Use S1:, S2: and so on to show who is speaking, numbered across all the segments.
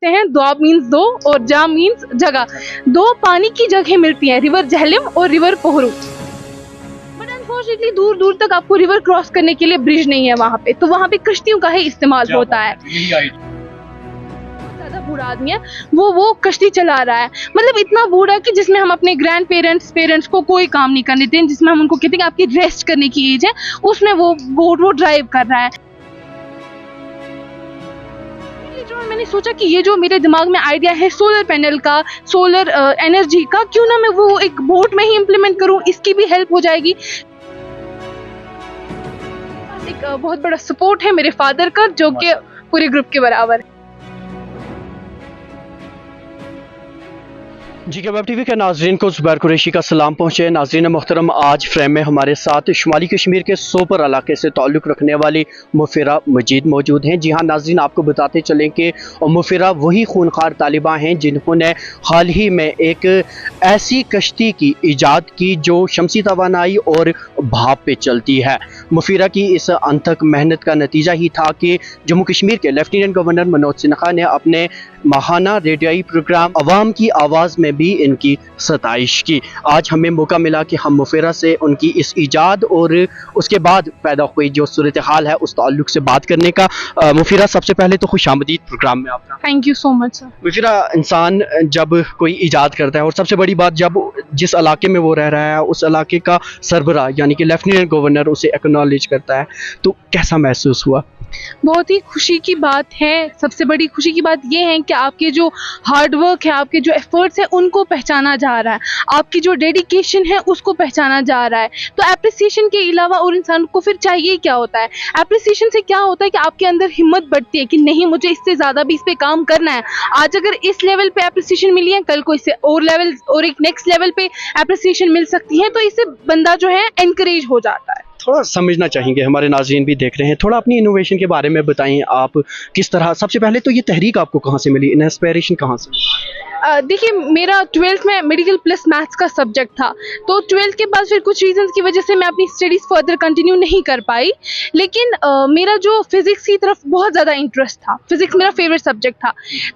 S1: हैं द्वाब मीन्स दो और जा मीन्स जगह। दो पानी की जगह मिलती हैं, रिवर झेलम और रिवर पोहरू। बट अनफॉर्चुनेटली दूर दूर तक आपको रिवर क्रॉस करने के लिए ब्रिज नहीं है वहाँ पे, तो वहाँ पे कश्तियों का ही इस्तेमाल होता है। ज्यादा बूढ़ा आदमी है, वो कश्ती चला रहा है, मतलब इतना बूढ़ा कि जिसमें हम अपने ग्रैंड पेरेंट्स को कोई काम नहीं करने देते, जिसमें हम उनको कहते हैं कि आपकी रेस्ट करने की एज है, उसमें वो बोट वो ड्राइव कर रहा है। मैंने सोचा कि ये जो मेरे दिमाग में आइडिया है सोलर पैनल का, सोलर एनर्जी का, क्यों ना मैं वो एक बोट में ही इम्प्लीमेंट करूं, इसकी भी हेल्प हो जाएगी। एक बहुत बड़ा सपोर्ट है मेरे फादर का, जो कि पूरे ग्रुप के बराबर है।
S2: जी के वेब टीवी के नाजरीन को ज़ुबैर कुरैशी का सलाम पहुँचे। नाजरीन मोहतरम, आज फ्रेम में हमारे साथ शुमाली कश्मीर के सोपर इलाके से ताल्लुक़ रखने वाली मुफिरा मजीद मौजूद हैं। जी हाँ नाजरीन, आपको बताते चलें कि मुफिरा वही खूनखार तालिबा हैं जिन्होंने हाल ही में एक ऐसी कश्ती की ईजाद की जो शमसी तवानाई और भाप पे चलती है। मुफिरा की इस अनथक मेहनत का नतीजा ही था कि जम्मू कश्मीर के लेफ्टिनेंट गवर्नर मनोज सिन्हा ने अपने माहाना रेडियाई प्रोग्राम अवाम की आवाज़ में भी इनकी सताइश की। आज हमें मौका मिला कि हम मुफिरा से उनकी इस ईजाद और उसके बाद पैदा हुई जो सूरत हाल है उस ताल्लुक से बात करने का। मुफिरा, सबसे पहले तो खुशामदीद प्रोग्राम में आपका।
S1: Thank you so much sir.
S2: Mufira, इंसान जब कोई ईजाद करता है और सबसे बड़ी बात जब जिस इलाके में वो रह रहा है उस इलाके का सरबराह यानी कि लेफ्टिनेंट गवर्नर उसे एक्नॉलेज करता है, तो कैसा महसूस हुआ?
S1: बहुत ही खुशी की बात है। सबसे बड़ी खुशी की बात यह है कि आपके जो हार्डवर्क है, आपके जो एफर्ट्स है, उनको पहचाना जा रहा है, आपकी जो डेडिकेशन है उसको पहचाना जा रहा है। तो एप्रिसिएशन के अलावा और इंसान को फिर चाहिए क्या होता है? एप्रिसिएशन से क्या होता है कि आपके अंदर हिम्मत बढ़ती है कि नहीं, मुझे इससे ज़्यादा भी इस पे काम करना है। आज अगर इस लेवल पे एप्रिसिएशन मिली है, कल को इससे और लेवल और एक नेक्स्ट लेवल पे एप्रिसिएशन मिल सकती है, तो इससे बंदा जो है एनकरेज हो जाता है।
S2: थोड़ा समझना चाहेंगे, हमारे नाज़रीन भी देख रहे हैं, थोड़ा अपनी इनोवेशन के बारे में बताएं। आप किस तरह, सबसे पहले तो ये तहरीक आपको कहाँ से मिली, इंस्पिरेशन कहाँ से?
S1: देखिए, मेरा 12th में मेडिकल प्लस मैथ्स का सब्जेक्ट था, तो 12th के बाद फिर कुछ रीजंस की वजह से मैं अपनी स्टडीज़ फर्दर कंटिन्यू नहीं कर पाई, लेकिन मेरा जो फिज़िक्स की तरफ बहुत ज़्यादा इंटरेस्ट था, फिज़िक्स मेरा फेवरेट सब्जेक्ट था।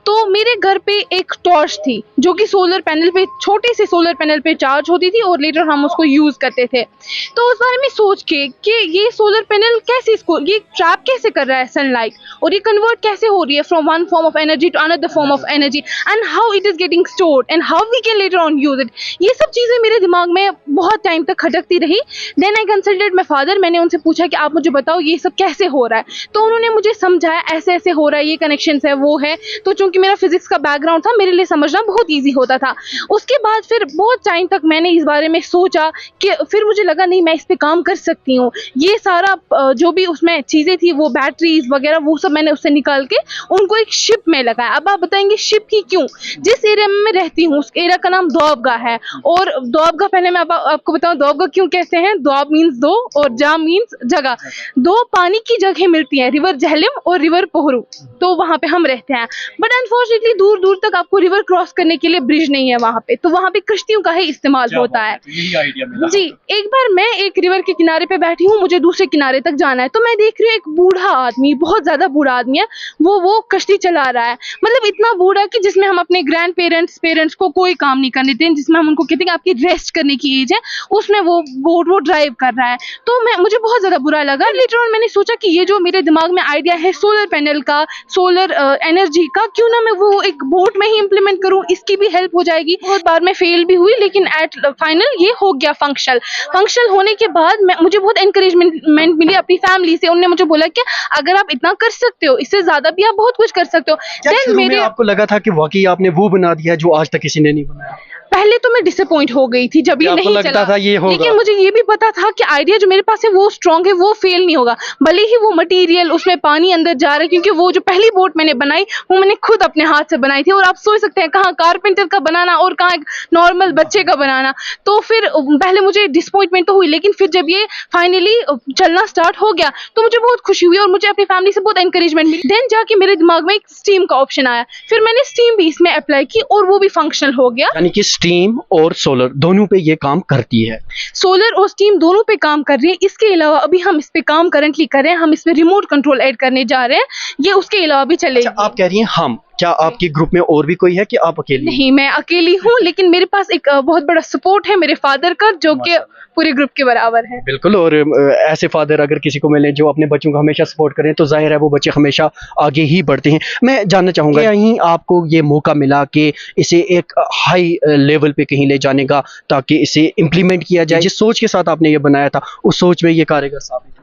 S1: तो मेरे घर पे एक टॉर्च थी जो कि सोलर पैनल पे, छोटे से सोलर पैनल पे चार्ज होती थी और लेटर हम उसको यूज़ करते थे। तो उस बारे में सोच के कि ये सोलर पैनल कैसे, इसको ये ट्रैप कैसे कर रहा है सनलाइट, और ये कन्वर्ट कैसे हो रही है from one form of energy to another form of energy, and how it is getting stored and how we can later on use it. ये सब चीज़ें मेरे दिमाग में बहुत टाइम तक खटकती रही। Then I consulted my father, मैंने उनसे पूछा कि आप मुझे बताओ ये सब कैसे हो रहा है, तो उन्होंने मुझे समझाया ऐसे ऐसे हो रहा है, ये कनेक्शन है, वो है। तो चूंकि मेरा फिजिक्स का बैकग्राउंड था, मेरे लिए समझना बहुत ईजी होता था। उसके बाद फिर बहुत टाइम तक मैंने इस बारे में सोचा कि फिर मुझे लगा नहीं, मैं इस पे काम कर सकती हूँ। ये सारा जो भी उसमें चीज़ें थी, वो बैटरीज वगैरह, वो सब मैंने उससे निकाल के उनको एक शिप में लगाया। अब आप बताएंगे शिप ही क्यों? जिस एरिया में मैं रहती हूँ उस एरिया का नाम दोआबगाह है, और दोआबगाह, पहले मैं आपको बताऊँ दोआबगाह क्यों कहते हैं। दोआब मीन्स दो और जा मीन्स जगह। दो पानी की जगह मिलती है, रिवर झेलम और रिवर पोहरू, तो वहाँ पे हम रहते हैं। बट अनफॉर्चुनेटली दूर दूर तक आपको रिवर क्रॉस करने के लिए ब्रिज नहीं है वहाँ पे, तो वहाँ पे कश्तियों का ही इस्तेमाल होता है। जी, एक बार मैं एक रिवर के किनारे पे बैठी हूँ, मुझे दूसरे किनारे तक जाना है, तो मैं देख रही हूँ एक बूढ़ा आदमी, बहुत ज्यादा बूढ़ा आदमी है, वो कश्ती चला रहा है, मतलब इतना बूढ़ा कि जिसमें हम अपने ग्रैंड पेरेंट्स को कोई काम नहीं करने देते, जिसमें हम उनको कहते हैं कि आपकी रेस्ट करने की एज है, उसमें वो बोट वो ड्राइव कर रहा है। तो मुझे बहुत ज्यादा बुरा लगा। लेटर ऑन मैंने सोचा कि ये जो मेरे दिमाग में आइडिया है सोलर पैनल का, सोलर एनर्जी का, क्यों ना मैं वो एक बोट में ही इम्प्लीमेंट करूँ, इसकी भी हेल्प हो जाएगी। बहुत बार मैं फेल भी हुई, लेकिन एट फाइनल ये हो गया फंक्शनल होने के बाद मुझे बहुत एनकरेजमेंट मिली अपनी फैमिली से। उन्होंने मुझे बोला कि अगर आप इतना कर सकते हो, इससे ज्यादा भी आप बहुत कुछ कर सकते हो।
S2: क्या मेरे आपको लगा था कि वाकई आपने वो बना दिया जो आज तक किसी ने नहीं बनाया?
S1: पहले तो मैं डिसअपॉइंट हो गई थी जब ये नहीं चला
S2: था ये होगा।
S1: लेकिन मुझे ये भी पता था कि आइडिया जो मेरे पास है वो स्ट्रांग है, वो फेल नहीं होगा, भले ही वो मटेरियल उसमें पानी अंदर जा रहा है, क्योंकि वो जो पहली बोट मैंने बनाई वो मैंने खुद अपने हाथ से बनाई थी। और आप सोच सकते हैं कहाँ कारपेंटर का बनाना और कहाँ एक नॉर्मल बच्चे का बनाना। तो फिर पहले मुझे डिसअपॉइंटमेंट तो हुई, लेकिन फिर जब ये फाइनली चलना स्टार्ट हो गया तो मुझे बहुत खुशी हुई और मुझे अपनी फैमिली से बहुत एनकरेजमेंट मिली। देन जाके मेरे दिमाग में एक स्टीम का ऑप्शन आया, फिर मैंने स्टीम भी इसमें अप्लाई की और वो भी फंक्शनल हो गया।
S2: यानी कि स्टीम और सोलर दोनों पे ये काम करती है?
S1: सोलर और स्टीम दोनों पे काम कर रही है। इसके अलावा अभी हम इस पे काम करंटली कर रहे हैं, हम इसमें रिमोट कंट्रोल ऐड करने जा रहे हैं, ये उसके अलावा भी चलेगी।
S2: अच्छा, आप कह रही हैं हम, क्या आपके ग्रुप में और भी कोई है कि आप अकेली?
S1: नहीं, मैं अकेली हूँ, लेकिन मेरे पास एक बहुत बड़ा सपोर्ट है मेरे फादर का, जो कि पूरे ग्रुप के बराबर है।
S2: बिल्कुल। और ऐसे फादर अगर किसी को मिले जो अपने बच्चों को हमेशा सपोर्ट करें तो जाहिर है वो बच्चे हमेशा आगे ही बढ़ते हैं। मैं जानना चाहूँगा यहीं आपको ये मौका मिला कि इसे एक हाई लेवल पे कहीं ले जाने का, ताकि इसे इम्प्लीमेंट किया जाए, जिस सोच के साथ आपने ये बनाया था उस सोच में ये कारगर साबित हुआ?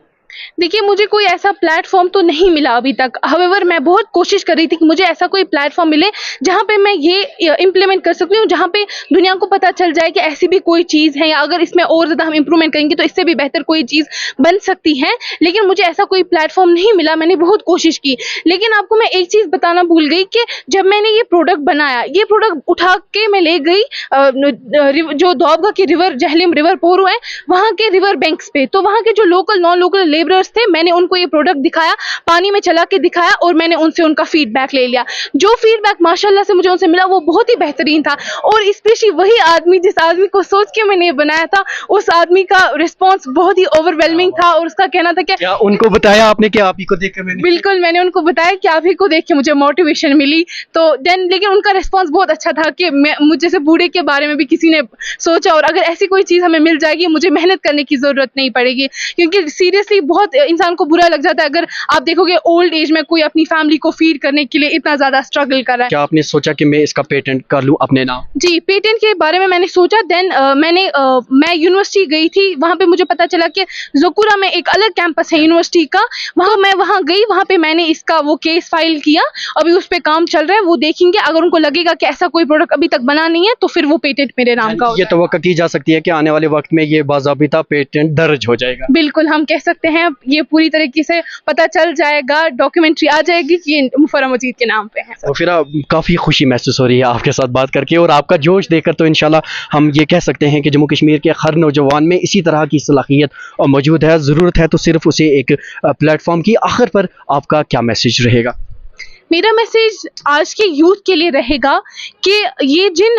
S1: देखिए, मुझे कोई ऐसा प्लेटफ़ॉर्म तो नहीं मिला अभी तक। हाउएवर मैं बहुत कोशिश कर रही थी कि मुझे ऐसा कोई प्लेटफ़ॉर्म मिले, जहाँ पे मैं ये इम्प्लीमेंट कर सकती हूँ, जहाँ पे दुनिया को पता चल जाए कि ऐसी भी कोई चीज़ है, या अगर इसमें और ज़्यादा हम इम्प्रूवमेंट करेंगे तो इससे भी बेहतर कोई चीज़ बन सकती है। लेकिन मुझे ऐसा कोई प्लेटफ़ॉर्म नहीं मिला, मैंने बहुत कोशिश की। लेकिन आपको मैं एक चीज़ बताना भूल गई कि जब मैंने ये प्रोडक्ट बनाया, ये प्रोडक्ट उठा के मैं ले गई जो दोआबगा की रिवर, जहलम रिवर पोरू है, वहाँ के रिवर बैंक्स पे। तो वहाँ के जो लोकल, नॉन लोकल लेबरर्स थे, मैंने उनको ये प्रोडक्ट दिखाया, पानी में चला के दिखाया, और मैंने उनसे उनका फीडबैक ले लिया। जो फीडबैक माशाल्लाह से मुझे उनसे मिला वो बहुत ही बेहतरीन था, और स्पेशली वही आदमी जिस आदमी को सोच के मैंने ये बनाया था, उस आदमी का रिस्पॉन्स बहुत ही ओवरवेलमिंग था, और उसका कहना था कि
S2: क्या उनको बताया आपने कि आप ही को देख कर मैंने?
S1: बिल्कुल, मैंने उनको बताया कि आप ही को देख के मुझे मोटिवेशन मिली। तो देन लेकिन उनका रिस्पॉन्स बहुत अच्छा था कि मैं, मुझ जैसे बूढ़े के बारे में भी किसी ने सोचा, और अगर ऐसी कोई चीज़ हमें मिल जाएगी, मुझे मेहनत करने की ज़रूरत नहीं पड़ेगी। क्योंकि सीरियसली बहुत इंसान को बुरा लग जाता है अगर आप देखोगे ओल्ड एज में कोई अपनी फैमिली को फीड करने के लिए इतना ज़्यादा स्ट्रगल कर रहा है।
S2: क्या आपने सोचा कि मैं इसका पेटेंट कर लूँ अपने नाम?
S1: जी, पेटेंट के बारे में मैंने सोचा। देन मैं यूनिवर्सिटी गई थी, वहाँ पे मुझे पता चला कि ज़ोकुरा में एक अलग कैंपस है यूनिवर्सिटी का, वहाँ मैं वहाँ गई, वहाँ पे मैंने इसका वो केस फाइल किया। अभी उस पे काम चल रहा है, वो देखेंगे, अगर उनको लगेगा कि ऐसा कोई प्रोडक्ट अभी तक बना नहीं है तो फिर वो पेटेंट मेरे नाम का हो
S2: ये तवक्को की जा सकती है कि आने वाले वक्त में ये बाज़ाबिता पेटेंट दर्ज हो जाएगा?
S1: बिल्कुल, हम कह सकते हैं ये पूरी तरीके से पता चल जाएगा, डॉक्यूमेंट्री आ जाएगी कि ये मुफर्रह मजीद के नाम पे है।
S2: और फिर काफ़ी खुशी महसूस हो रही है आपके साथ बात करके, और आपका जोश देखकर तो इंशाल्लाह हम ये कह सकते हैं कि जम्मू कश्मीर के हर नौजवान में इसी तरह की सलाहियत मौजूद है। ज़रूरत है तो सिर्फ उसे एक प्लेटफॉर्म की। आखिर पर आपका क्या मैसेज रहेगा?
S1: मेरा मैसेज आज के यूथ के लिए रहेगा कि ये जिन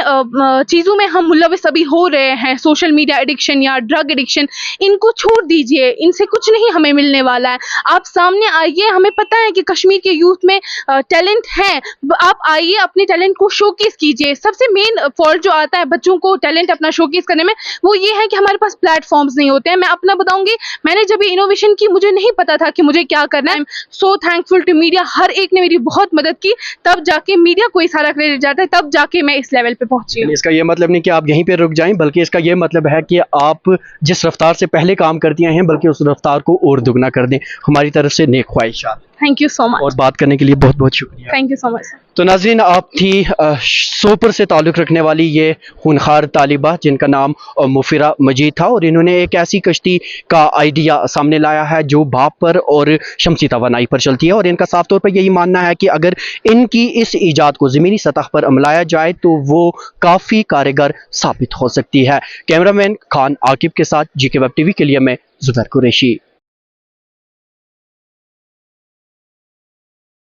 S1: चीज़ों में हम मुलविस अभी हो रहे हैं, सोशल मीडिया एडिक्शन या ड्रग एडिक्शन, इनको छोड़ दीजिए, इनसे कुछ नहीं हमें मिलने वाला है। आप सामने आइए, हमें पता है कि कश्मीर के यूथ में टैलेंट है, आप आइए, अपने टैलेंट को शोकेस कीजिए। सबसे मेन फॉल्ट जो आता है बच्चों को टैलेंट अपना शोकेस करने में, वो ये है कि हमारे पास प्लेटफॉर्म्स नहीं होते हैं। मैं अपना बताऊंगी, मैंने जब ये इनोवेशन की, मुझे नहीं पता था कि मुझे क्या करना है। I am so thankful to media, हर एक ने मेरी बहुत मदद की, तब जाके मीडिया को सारा क्रेडिट जाता है, तब जाके मैं इस लेवल पे पहुंची हूँ।
S2: इसका ये मतलब नहीं कि आप यहीं पे रुक जाएं, बल्कि इसका ये मतलब है कि आप जिस रफ्तार से पहले काम करती हैं, बल्कि उस रफ्तार को और दुगना कर दें। हमारी तरफ से नेक ख्वाहिशात।
S1: Thank you so much.
S2: और बात करने के लिए बहुत बहुत शुक्रिया।
S1: Thank you so much.
S2: तो नाज़रीन, आप थी सोपर से ताल्लुक़ रखने वाली ये खूनखार तालिबा जिनका नाम मुफिरा मजीद था, और इन्होंने एक ऐसी कश्ती का आइडिया सामने लाया है जो भाप पर और शमसी तवानाई पर चलती है, और इनका साफ तौर पर यही मानना है कि अगर इनकी इस ईजाद को ज़मीनी सतह पर अमलाया जाए तो वो काफ़ी कारगर साबित हो सकती है। कैमरामैन खान आकिब के साथ GK वेब TV के लिए मैं ज़ुबैर कुरैशी।